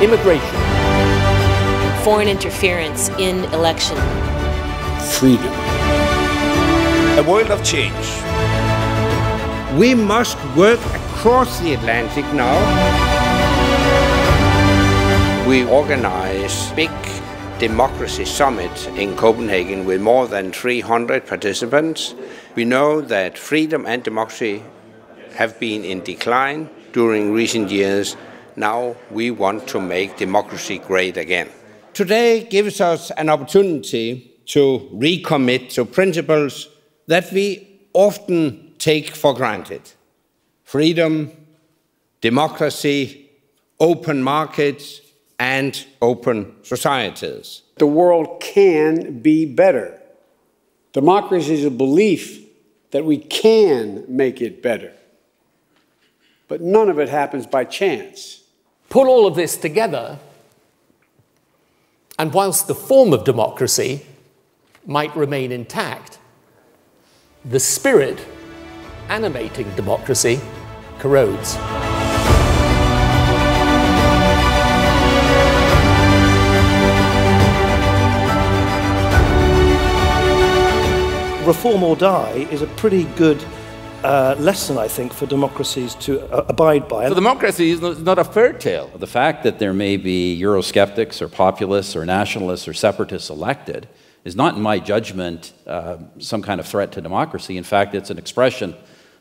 immigration, foreign interference in election, freedom, a world of change. We must work across the Atlantic now. We organize big democracy summit in Copenhagen with more than 300 participants. We know that freedom and democracy have been in decline during recent years. Now we want to make democracy great again. Today gives us an opportunity to recommit to principles that we often take for granted. Freedom, democracy, open markets, and open societies. The world can be better. Democracy is a belief that we can make it better. But none of it happens by chance. Put all of this together, and whilst the form of democracy might remain intact, the spirit animating democracy corrodes. Reform or die is a pretty good lesson, I think, for democracies to abide by. So democracy is not a fairy tale. The fact that there may be Eurosceptics or populists or nationalists or separatists elected is not, in my judgment, some kind of threat to democracy. In fact, it's an expression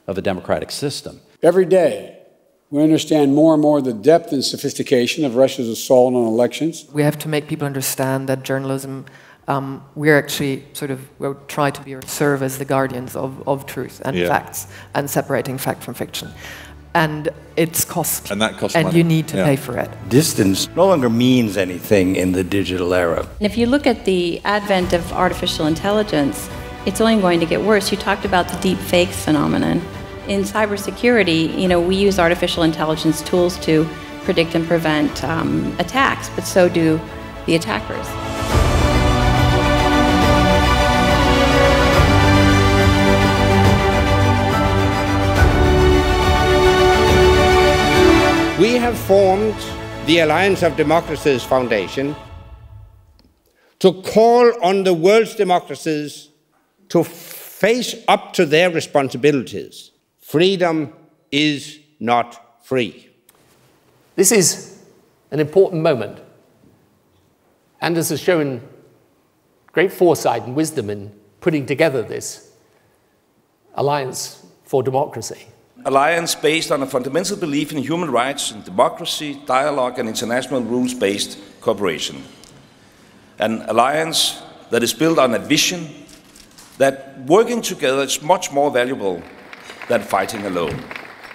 of a democratic system. Every day, we understand more and more the depth and sophistication of Russia's assault on elections. We have to make people understand that journalism, we're actually we'll try to serve as the guardians of truth and facts, and separating fact from fiction. And it's costly. And that costs money. And you need to pay for it. Distance no longer means anything in the digital era. And if you look at the advent of artificial intelligence, it's only going to get worse. You talked about the deep fakes phenomenon. In cybersecurity, we use artificial intelligence tools to predict and prevent attacks, but so do the attackers. We have formed the Alliance of Democracies Foundation to call on the world's democracies to face up to their responsibilities. Freedom is not free. This is an important moment. Anders has shown great foresight and wisdom in putting together this Alliance for Democracy. Alliance based on a fundamental belief in human rights, in democracy, dialogue, and international rules-based cooperation. An alliance that is built on a vision that working together is much more valuable than fighting alone.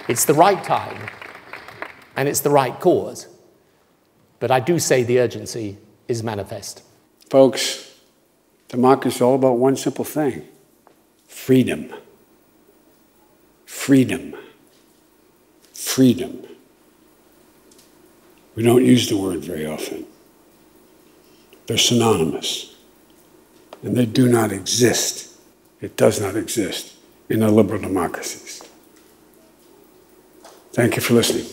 It's the right time, and it's the right cause, but I do say the urgency is manifest. Folks, democracy is all about one simple thing: freedom. Freedom. Freedom. We don't use the word very often. They're synonymous. And they do not exist. It does not exist in our liberal democracies. Thank you for listening.